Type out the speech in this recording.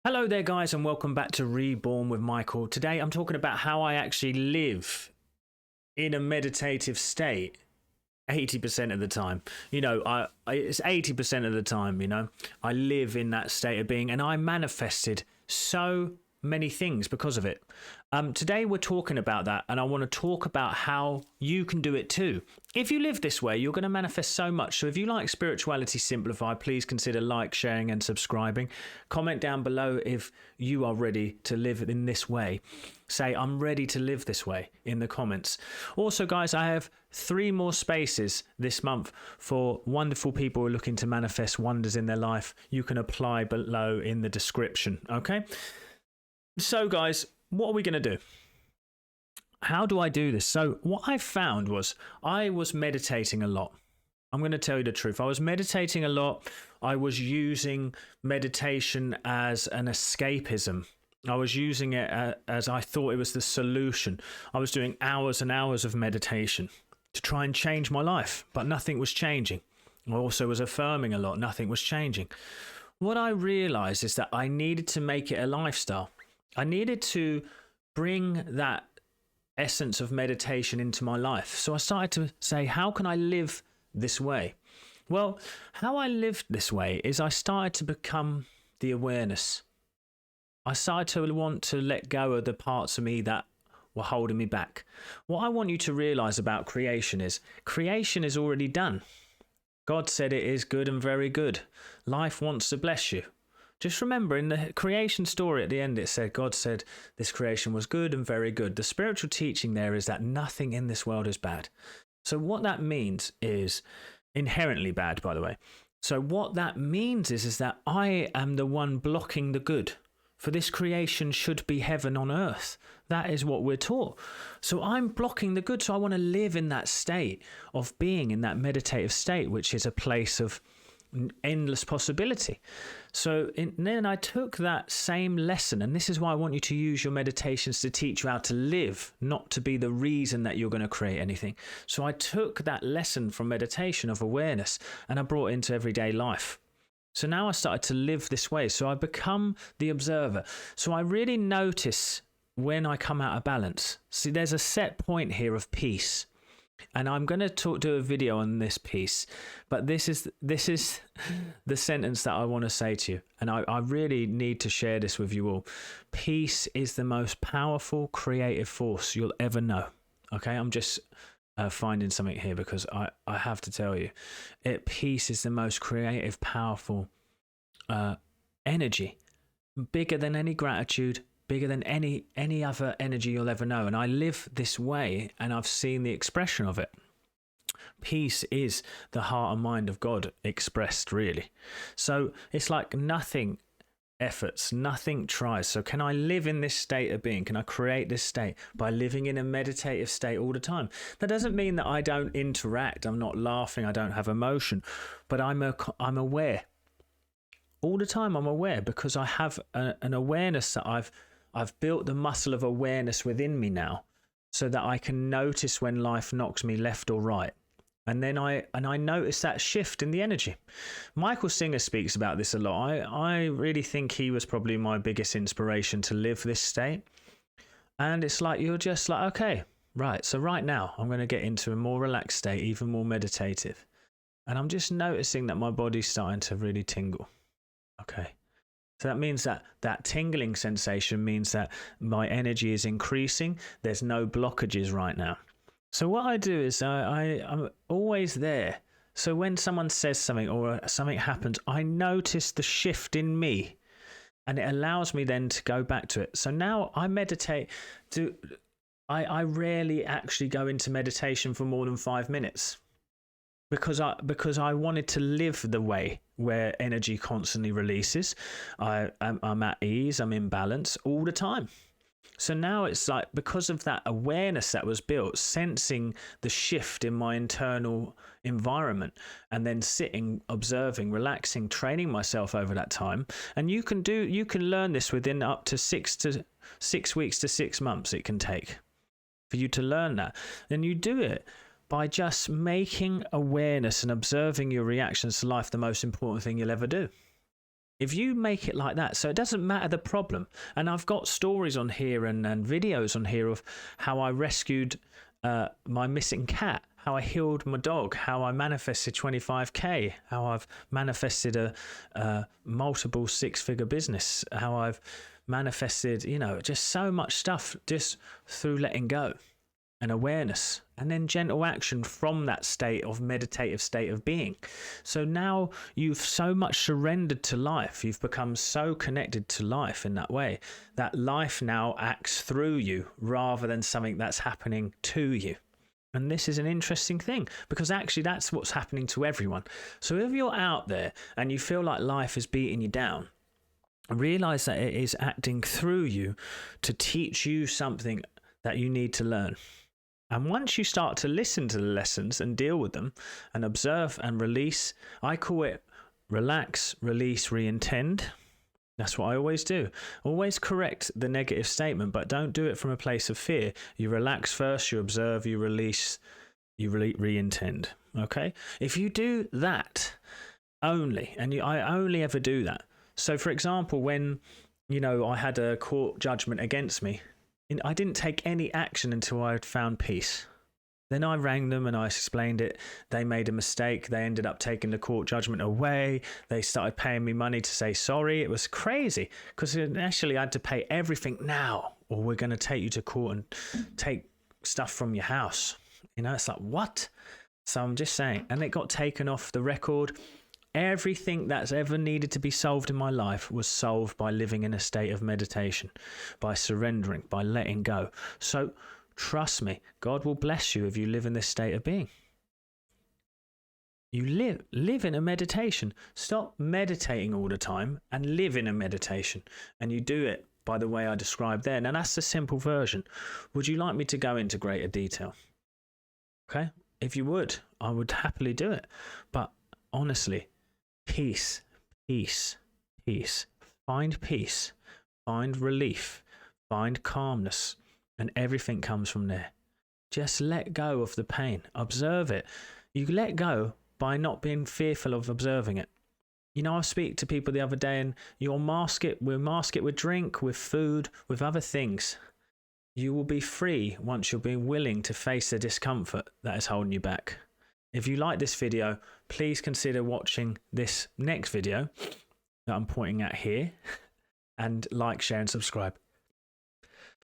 Hello there, guys, and welcome back to Reborn with Michael. Today I'm talking about how I actually live in a meditative state 80% of the time. It's 80% of the time, I live in that state of being, and I manifested so many things because of it. Today we're talking about that, and I want to talk about how you can do it too. If you live this way, you're going to manifest so much. So if you like Spirituality Simplified, please consider sharing and subscribing. Comment down below if you are ready to live in this way. Say, I'm ready to live this way in the comments. Also, guys, I have 3 more spaces this month for wonderful people who are looking to manifest wonders in their life. You can apply below in the description, okay? So, guys, what are we going to do? How do I do this? So what I found was I was meditating a lot. I'm going to tell you the truth. I was meditating a lot. I was using meditation as an escapism. I was using it as I thought it was the solution. I was doing hours and hours of meditation to try and change my life, but nothing was changing. I also was affirming a lot. Nothing was changing. What I realized is that I needed to make it a lifestyle. I needed to bring that essence of meditation into my life. So I started to say, how can I live this way? Well, how I lived this way is I started to become the awareness. I started to want to let go of the parts of me that were holding me back. What I want you to realize about creation is already done. God said it is good and very good. Life wants to bless you. Just remember, in the creation story at the end, it said, God said this creation was good and very good. The spiritual teaching there is that nothing in this world is bad. So what that means is inherently bad, by the way. So what that means is that I am the one blocking the good. For this creation should be heaven on earth. That is what we're taught. So I'm blocking the good. So I want to live in that state of being in that meditative state, which is a place of endless possibility. Then I took that same lesson, and this is why I want you to use your meditations to teach you how to live, not to be the reason that you're going to create anything. So I took that lesson from meditation of awareness and I brought it into everyday life. So now I started to live this way. So I become the observer. So I really notice when I come out of balance. See, there's a set point here of peace. And I'm going to do a video on this piece, but this is the sentence that I want to say to you, and I really need to share this with you all. Peace is the most powerful creative force you'll ever know. Okay, I'm just finding something here because I have to tell you, peace is the most creative, powerful energy, bigger than any gratitude, bigger than any other energy you'll ever know. And I live this way, and I've seen the expression of it. Peace is the heart and mind of God expressed, really. So it's like nothing efforts, nothing tries. So can I live in this state of being? Can I create this state by living in a meditative state all the time? That doesn't mean that I don't interact. I'm not laughing. I don't have emotion, but I'm aware. All the time I'm aware because I have an awareness that I've built the muscle of awareness within me now, so that I can notice when life knocks me left or right. And then I notice that shift in the energy. Michael Singer speaks about this a lot. I really think he was probably my biggest inspiration to live this state. And it's like, you're just like, okay, right. So right now I'm going to get into a more relaxed state, even more meditative. And I'm just noticing that my body's starting to really tingle. Okay. So that means that tingling sensation means that my energy is increasing. There's no blockages right now. So what I do is I'm always there. So when someone says something or something happens, I notice the shift in me, and it allows me then to go back to it. So now I meditate. I rarely actually go into meditation for more than 5 minutes. Because I wanted to live the way where energy constantly releases. I'm at ease, I'm in balance all the time. So now it's like, because of that awareness that was built, sensing the shift in my internal environment, and then sitting, observing, relaxing, training myself over that time. And you can learn this within up to 6 weeks to 6 months it can take for you to learn that. And you do it by just making awareness and observing your reactions to life the most important thing you'll ever do. If you make it like that, so it doesn't matter the problem. And I've got stories on here and videos on here of how I rescued my missing cat, how I healed my dog, how I manifested 25k, how I've manifested a multiple six-figure business, how I've manifested, you know, just so much stuff just through letting go and awareness, and then gentle action from that state of meditative state of being. So now you've so much surrendered to life. You've become so connected to life in that way that life now acts through you rather than something that's happening to you. And this is an interesting thing, because actually that's what's happening to everyone. So if you're out there and you feel like life is beating you down, realize that it is acting through you to teach you something that you need to learn. And once you start to listen to the lessons and deal with them and observe and release, I call it relax, release, re-intend. That's what I always do. Always correct the negative statement, but don't do it from a place of fear. You relax first, you observe, you release, you re-intend. Okay? If you do that only, and I only ever do that. So for example, when, you know, I had a court judgment against me, I didn't take any action until I had found peace. Then I rang them and I explained it. They made a mistake. They ended up taking the court judgment away. They started paying me money to say sorry. It was crazy, because initially I had to pay everything now, or we're going to take you to court and take stuff from your house. You know, it's like, what? So I'm just saying. And it got taken off the record. Everything that's ever needed to be solved in my life was solved by living in a state of meditation, by surrendering, by letting go. So trust me, God will bless you if you live in this state of being. You live in a meditation. Stop meditating all the time and live in a meditation. And you do it by the way I described there. Now that's the simple version. Would you like me to go into greater detail? Okay. If you would, I would happily do it. But honestly, peace, peace, peace. Find peace, find relief, find calmness, and everything comes from there. Just let go of the pain. Observe it. You let go by not being fearful of observing it. You know, I speak to people the other day, and we'll mask it with drink, with food, with other things. You will be free once you're being willing to face the discomfort that is holding you back. If you like this video, please consider watching this next video that I'm pointing at here, and like, share and subscribe.